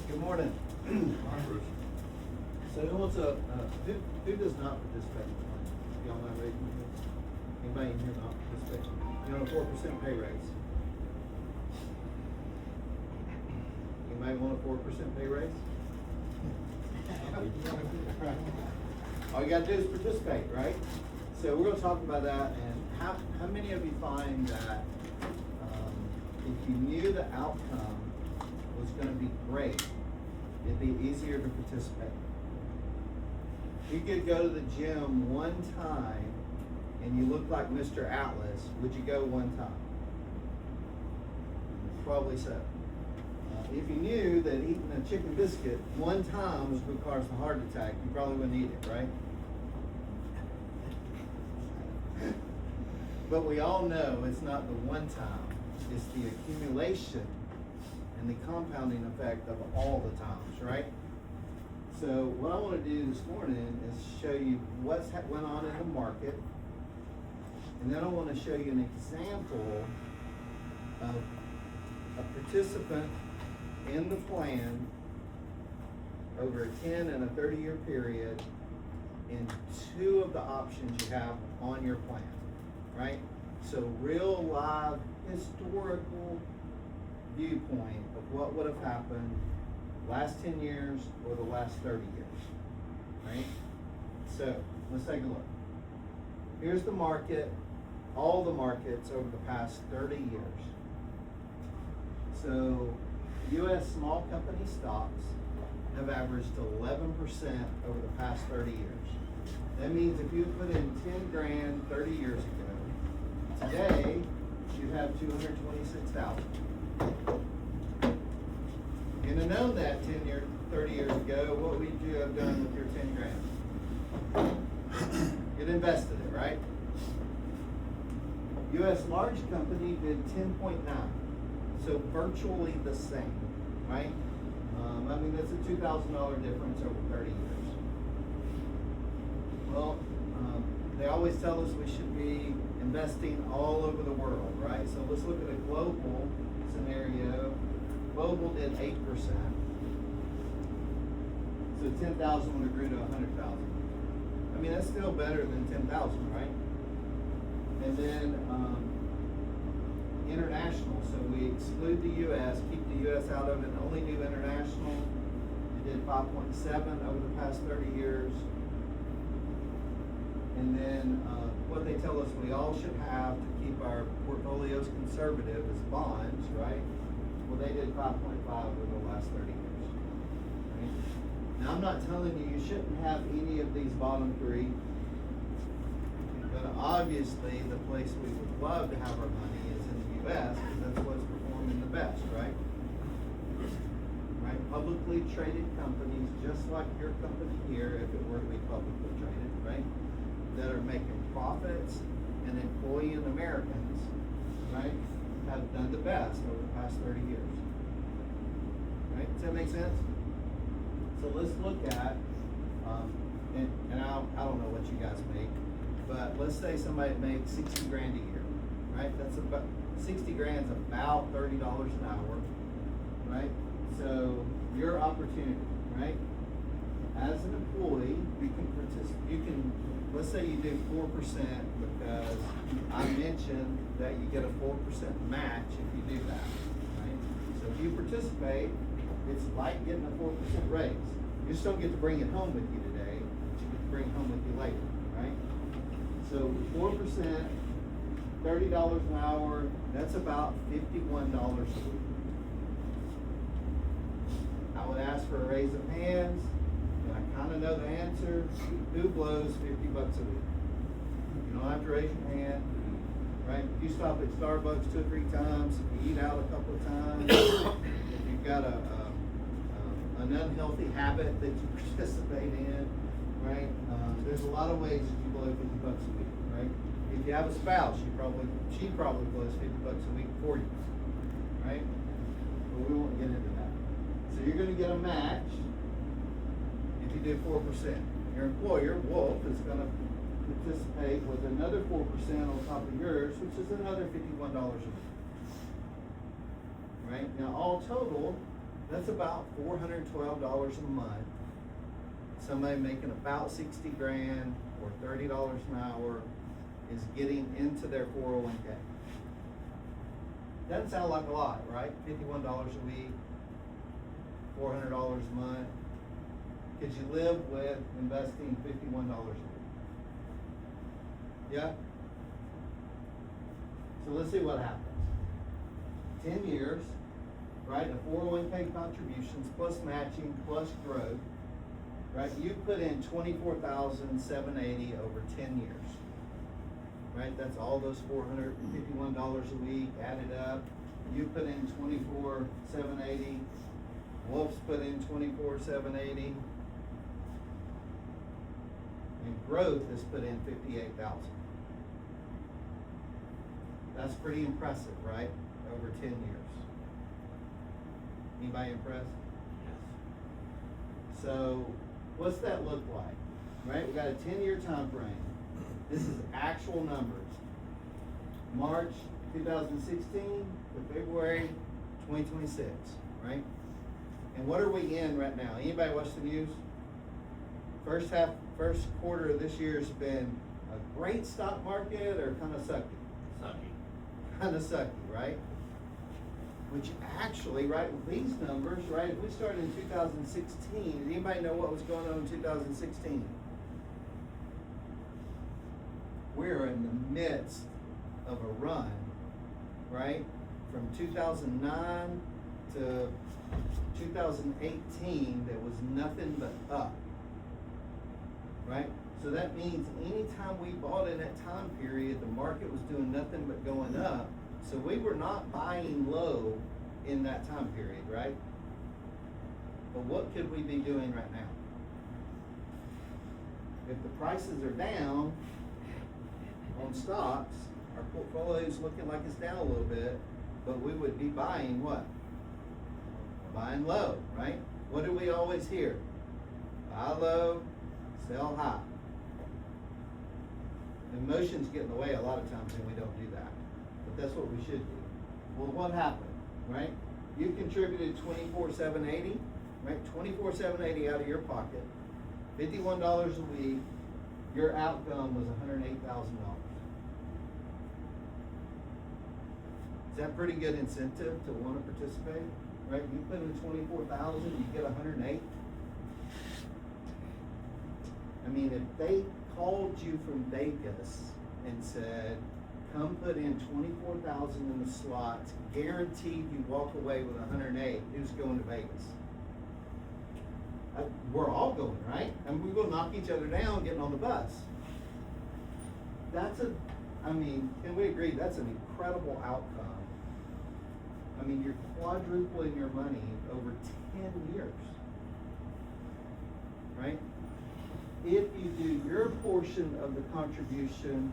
Good morning. So who wants a, who does not participate in the plan? Y'all not raising your hands? Anybody in here not participating? You want a 4% pay raise? Anybody want a 4% pay raise? All you gotta do is participate, right? So we're gonna talk about that, and how many of you find that, if you knew the outcome was gonna be great, it'd be easier to participate? You could go to the gym one time and you look like Mr. Atlas, would you go one time? Probably so. If you knew that eating a chicken biscuit one time was what caused a heart attack, you probably wouldn't eat it, right? But we all know it's not the one time, it's the accumulation and the compounding effect of all the times, right? So what I want to do this morning is show you what's went on in the market, and then I want to show you an example of a participant in the plan over a 10 and a 30-year period in two of the options you have on your plan, right? So real live historical viewpoint of what would have happened last 10 years or the last 30 years, right? So let's take a look. Here's the market, all the markets over the past 30 years. So U.S. small company stocks have averaged 11% over the past 30 years. That means if you put in 10 grand 30 years ago, today you have 226,000. You'd have known that 30 years ago, what would you have done with your 10 grand? You'd invested it, right? U.S. large company did 10.9, so virtually the same, right? I mean, that's a $2,000 difference over 30 years. Well, they always tell us we should be investing all over the world, right? So let's look at a global scenario. Global did 8%. So 10,000 would have grew to 100,000. I mean, that's still better than 10,000, right? And then international. So we exclude the U.S., keep the U.S. out of it, and only do international. It did 5.7 over the past 30 years. And then what they tell us we all should have to keep our portfolios conservative is bonds, right? Well, they did 5.5 over the last 30 years. Right? Now, I'm not telling you shouldn't have any of these bottom three, but obviously the place we would love to have our money is in the U.S. because that's what's performing the best, right? Right? Publicly traded companies, just like your company here, if it were to be publicly traded, right? That are making profits and employing Americans, right? Have done the best over the past 30 years. Right? Does that make sense? So let's look at, and I don't know what you guys make, but let's say somebody makes 60 grand a year, right? That's about, 60 grand's about $30 an hour, right? So your opportunity, right? As an employee, you can participate, let's say you do 4% because I mentioned that you get a 4% match if you do that, right? So if you participate, it's like getting a 4% raise. You just don't get to bring it home with you today, but you get to bring it home with you later, right? So 4%, $30 an hour, that's about $51 a week. I would ask for a raise of hands. I kind of know the answer. Who blows $50 a week? You don't have to raise your hand, right? If you stop at Starbucks 2 or 3 times, if you eat out a couple of times, if you've got an unhealthy habit that you participate in, right? There's a lot of ways that you blow $50 a week, right? If you have a spouse, she probably blows $50 a week for you, right? But we won't get into that. So you're going to get a match. If you do 4%, your employer, Wolfe, is going to participate with another 4% on top of yours, which is another $51 a week. Right? Now, all total, That's about $412 a month. Somebody making about 60 grand or $30 an hour is getting into their 401k. Doesn't sound like a lot, right? $51 a week, $400 a month. Could you live with investing $51 a week? Yeah? So let's see what happens. 10 years, right? A 401k contributions plus matching plus growth, right? You put in $24,780 over 10 years, right? That's all those $451 a week added up. You put in $24,780. Wolfe's put in $24,780. And growth has put in $58,000. That's pretty impressive, right? Over 10 years. Anybody impressed? Yes. So, what's that look like? Right? We got a 10-year time frame. This is actual numbers. March 2016 to February 2026, right? And what are we in right now? Anybody watch the news? First quarter of this year has been a great stock market or kind of sucky? Sucky. Kind of sucky, right? Which actually, right, with these numbers, right, if we started in 2016, does anybody know what was going on in 2016? We're in the midst of a run, right? From 2009 to 2018, there was nothing but up, right? So that means anytime we bought in that time period, the market was doing nothing but going up. So we were not buying low in that time period, right? But what could we be doing right now? If the prices are down on stocks, our portfolio is looking like it's down a little bit, but we would be buying what? Buying low, right? What do we always hear? Buy low, sell high. Emotions get in the way a lot of times and we don't do that. But that's what we should do. Well, what happened, right? You contributed $24,780, right? $24,780 out of your pocket, $51 a week. Your outcome was $108,000. Is that pretty good incentive to want to participate? Right? You put in $24,000, you get $108,000. I mean, if they called you from Vegas and said, come put in $24,000 in the slots, guaranteed you walk away with $108,000, who's going to Vegas? We're all going, right? And we will knock each other down getting on the bus. Can we agree that's an incredible outcome? I mean, you're quadrupling your money over 10 years, right? If you do your portion of the contribution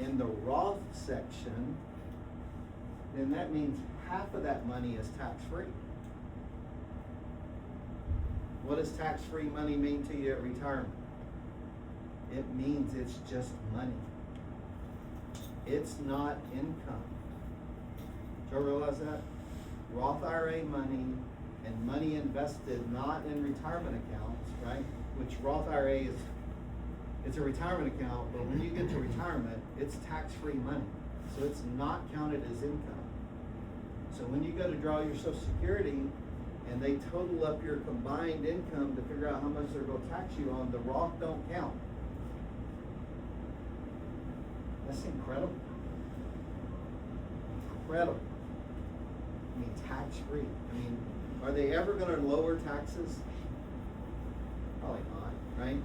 in the Roth section, then that means half of that money is tax-free. What does tax-free money mean to you at retirement? It means it's just money. It's not income. Do you realize that? Roth IRA money and money invested not in retirement accounts, right? Which Roth IRA it's a retirement account, but when you get to retirement, it's tax-free money. So it's not counted as income. So when you go to draw your Social Security and they total up your combined income to figure out how much they're going to tax you on, the Roth don't count. That's incredible. Incredible. I mean, tax-free. I mean, are they ever going to lower taxes? Probably not, right?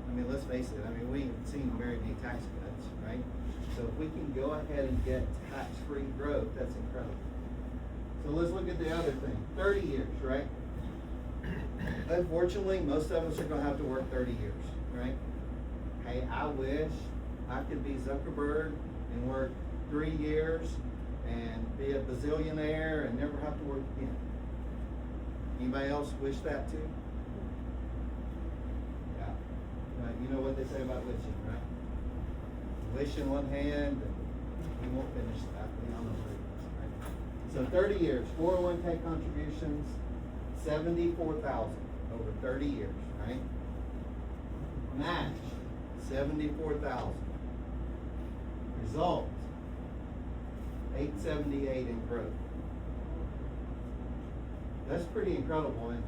I mean, let's face it. I mean, we ain't seen very many tax cuts, right? So if we can go ahead and get tax-free growth, that's incredible. So let's look at the other thing. 30 years, right? Unfortunately, most of us are going to have to work 30 years, right? Hey, I wish I could be Zuckerberg and work 3 years and be a bazillionaire and never have to work again. Anybody else wish that too? Yeah. You know what they say about wishing, right? Wish in one hand, and we won't finish that. We all know where it is, right? So 30 years, 401k contributions, 74,000 over 30 years, right? Match, 74,000. Result, 878 in growth. That's pretty incredible, and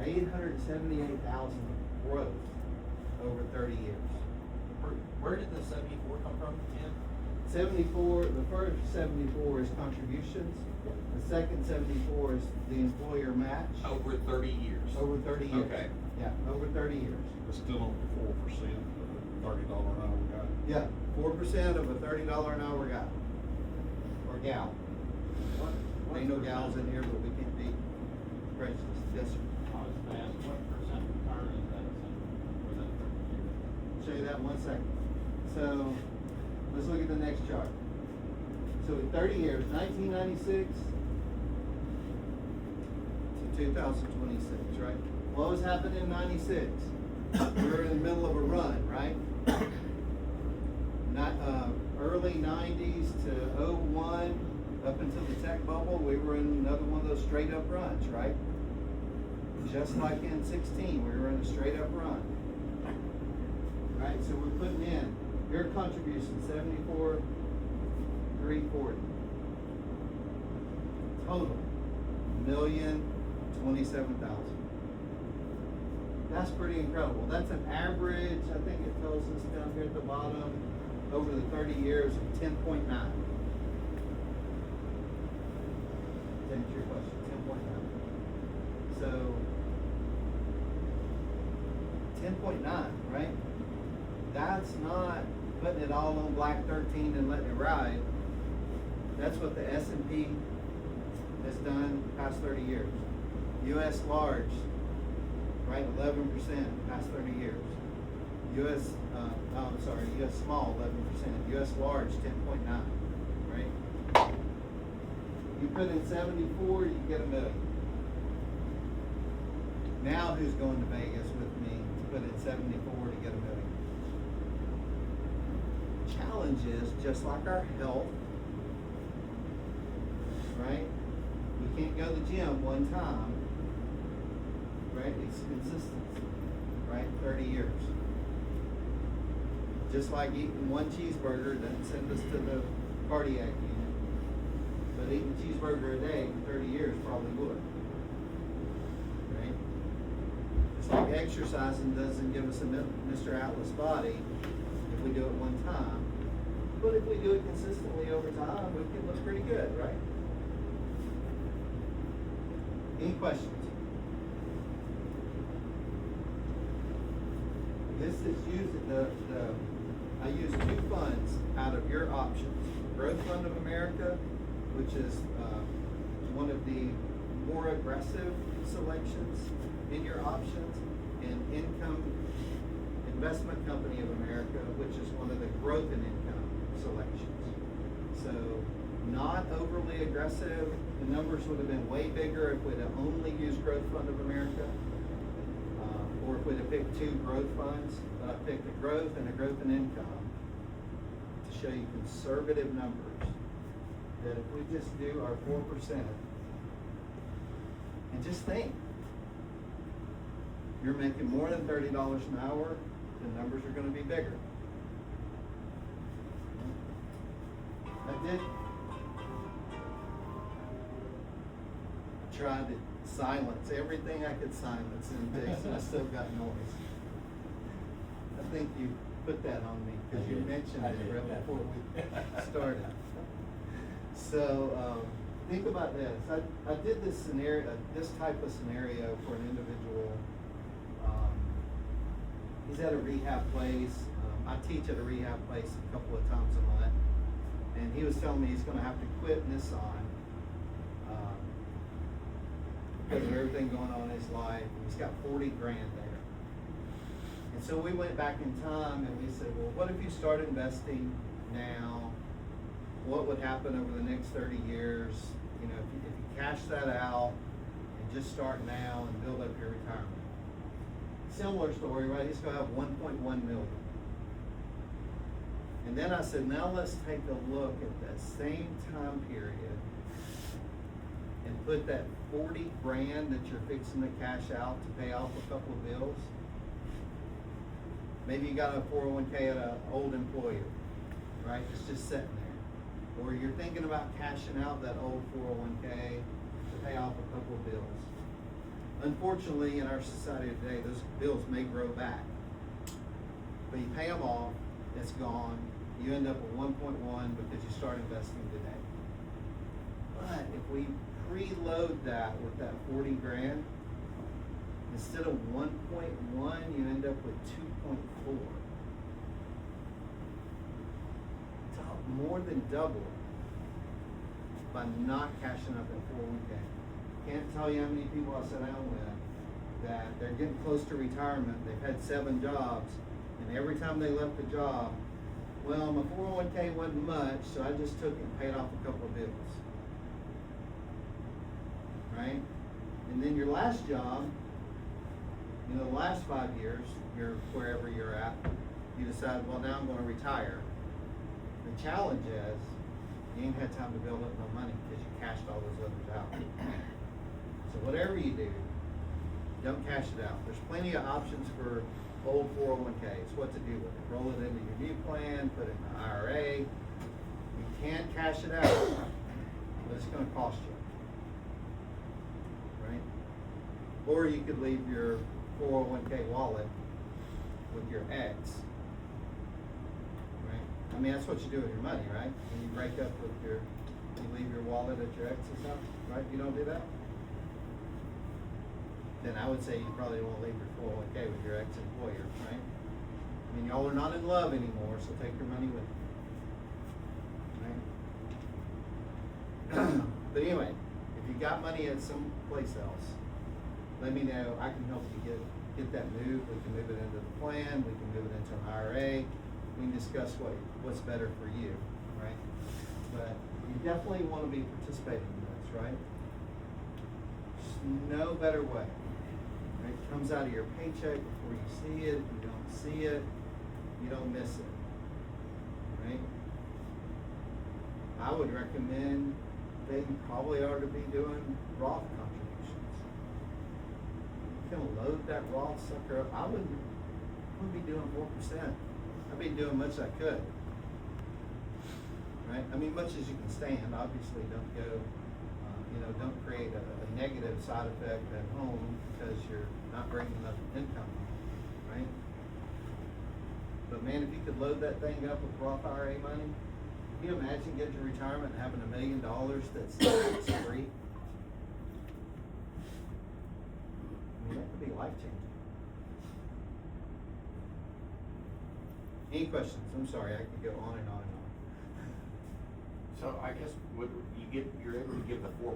878,000 growth over 30 years. Where did the 74 come from, Tim? 74, the first 74 is contributions. The second 74 is the employer match. Over 30 years. Over 30 years. Okay. Yeah, over 30 years. It's still only 4% of the $30 an hour guy. Yeah, 4% of a $30 an hour guy. Or gal. Ain't no gals in here, but we can't be prejudiced. Yes, sir. I was gonna ask, what percent return is that for that 30 years? Show you that in 1 second. So, let's look at the next chart. So in 30 years, 1996 to 2026, right? What was happening in 96? We were in the middle of a run, right? Not, early 90s to 01, up until the tech bubble, we were in another one of those straight up runs, right? Just like in 16, we were in a straight up run. Right, so we're putting in your contribution, 74,340. Total, 1,027,000. That's pretty incredible. That's an average, I think it tells us down here at the bottom, over the 30 years of 10.9. To answer your question, 10.9. So, 10.9, right? That's not putting it all on black 13 and letting it ride. That's what the S&P has done the past 30 years. U.S. large, right, 11% past 30 years. U.S. U.S. small, 11%. U.S. large, 10.9, right? You put in 74, you get $1 million. Now who's going to Vegas with me to put in 74 to get $1 million? Challenge is, just like our health, right? We can't go to the gym one time, right? It's consistency, right? 30 years. Just like eating one cheeseburger doesn't send us to the cardiac unit, but eating a cheeseburger a day for 30 years probably would, right? It's like exercising doesn't give us a Mr. Atlas body if we do it one time, but if we do it consistently over time, we can look pretty good, right? Any questions? This is using I use two funds out of your options. Growth Fund of America, which is one of the more aggressive selections in your options, and Income Investment Company of America, which is one of the growth and income selections. So not overly aggressive. The numbers would have been way bigger if we'd have only used Growth Fund of America, or if we'd have picked two growth funds. But I picked a growth and a growth and income to show you conservative numbers, that if we just do our 4%, and just think, you're making more than $30 an hour, the numbers are going to be bigger. I tried to silence everything I could silence in this, and I still got noise. I think you put that on me because you mentioned it right before we started. So think about this. I did this scenario, this type of scenario for an individual. He's at a rehab place. I teach at a rehab place a couple of times a month, and he was telling me he's going to have to quit Nissan because of everything going on in his life. He's got 40 grand there. And so we went back in time and we said, well, what if you start investing now? What would happen over the next 30 years? You know, if you cash that out and just start now and build up your retirement. Similar story, right? He's going to have 1.1 million. And then I said, now let's take a look at that same time period put that 40 grand that you're fixing to cash out to pay off a couple of bills. Maybe you got a 401k at an old employer, right? It's just sitting there. Or you're thinking about cashing out that old 401k to pay off a couple of bills. Unfortunately, in our society today, those bills may grow back. But you pay them off, it's gone. You end up with 1.1 because you start investing today. But if we preload that with that 40 grand, instead of 1.1, you end up with 2.4. It's more than double by not cashing up that 401k. Can't tell you how many people I sat down with that they're getting close to retirement. They've had 7 jobs, and every time they left the job, well, my 401k wasn't much, so I just took it and paid off a couple of bills. Right? And then your last job, you know, the last 5 years, you're wherever you're at, you decide, well, now I'm going to retire. The challenge is, you ain't had time to build up no money because you cashed all those others out. So whatever you do, don't cash it out. There's plenty of options for old 401ks, what to do with it. Roll it into your new plan, put it in an IRA. You can cash it out, but it's going to cost you. Right? Or you could leave your 401k wallet with your ex. Right? I mean, that's what you do with your money, right? When you break up with you leave your wallet at your ex's house, right? You don't do that? Then I would say you probably won't leave your 401k with your ex-employer, right? I mean, y'all are not in love anymore, so take your money with you. Right? But anyway, if you got money at some place else, let me know. I can help you get that moved. We can move it into the plan. We can move it into an IRA. We can discuss what's better for you, right? But you definitely want to be participating in this, right? There's no better way. Right? It comes out of your paycheck before you see it. If you don't see it, you don't miss it, right? I would recommend that you probably ought to be doing Roth contributions. You can load that Roth sucker up. I wouldn't be doing 4%. I'd be doing much I could. Right? I mean, much as you can stand. Obviously, don't go, don't create a negative side effect at home because you're not bringing enough income, right? But man, if you could load that thing up with Roth IRA money, can you imagine getting to retirement and having $1 million that's free? I mean, that could be life-changing. Any questions? I'm sorry, I could go on and on and on. So I guess you're able to give the 4%,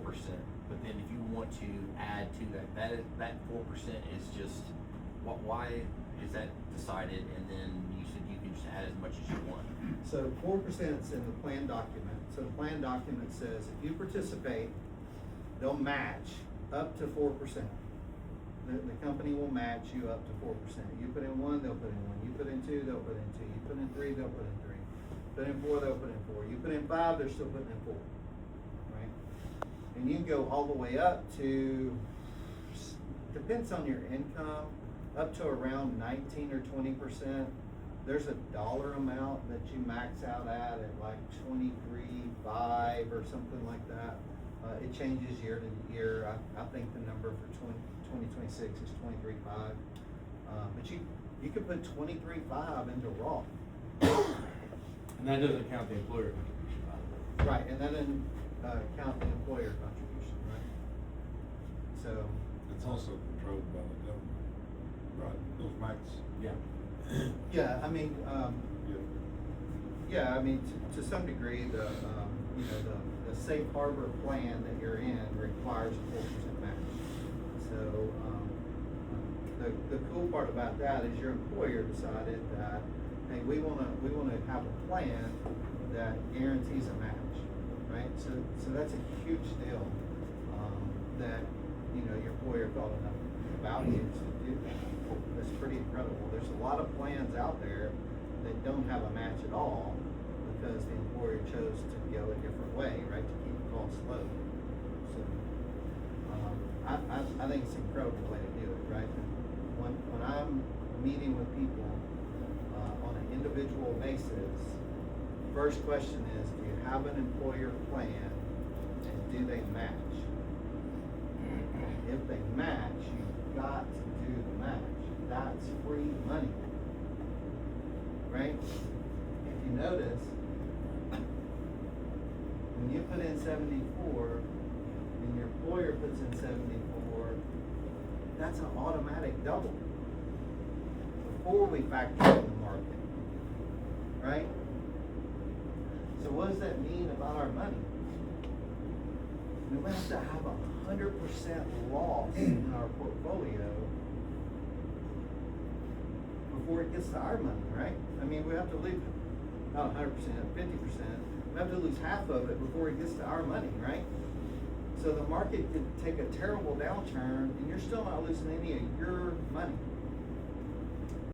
but then if you want to add to that 4% is just, why is that decided? And then you said you can just add as much as you want. So 4% is in the plan document. So the plan document says if you participate, they'll match up to 4%. The company will match you up to 4%. You put in 1, they'll put in 1. You put in 2, they'll put in 2. You put in 3, they'll put in 3. Put in 4, they'll put in 4. You put in 5, they're still putting in 4. Right? And you can go all the way up to, depends on your income, up to around 19 or 20%. There's a dollar amount that you max out at like 23.5 or something like that. It changes year to year. I think the number for 2026 is 23.5. But you could put 23.5 into Roth. And that doesn't count the employer contribution, by the way. Right, and that doesn't count the employer contribution, right? So. It's also controlled by the government, right? Those max. Yeah. Yeah, I mean, Yeah. yeah, I mean, to some degree, the safe harbor plan that you're in requires a 4% match. So, the cool part about that is your employer decided that, hey, we wanna have a plan that guarantees a match, right? So that's a huge deal, that, your employer thought enough about you to do that. That's pretty incredible. There's a lot of plans out there that don't have a match at all because the employer chose to go a different way, right, to keep the costs low. So I think it's an incredible way to do it, right? When I'm meeting with people, on an individual basis, first question is, do you have an employer plan and do they match? If they match, you've got to do the match. That's free money. Right? If you notice, when you put in 74 and your employer puts in 74, that's an automatic double before we factor in the market. Right? So what does that mean about our money? We have to have 100% loss in our portfolio before it gets to our money, right? I mean, we have to lose, not 100%, 50%. We have to lose half of it before it gets to our money, right? So the market could take a terrible downturn and you're still not losing any of your money.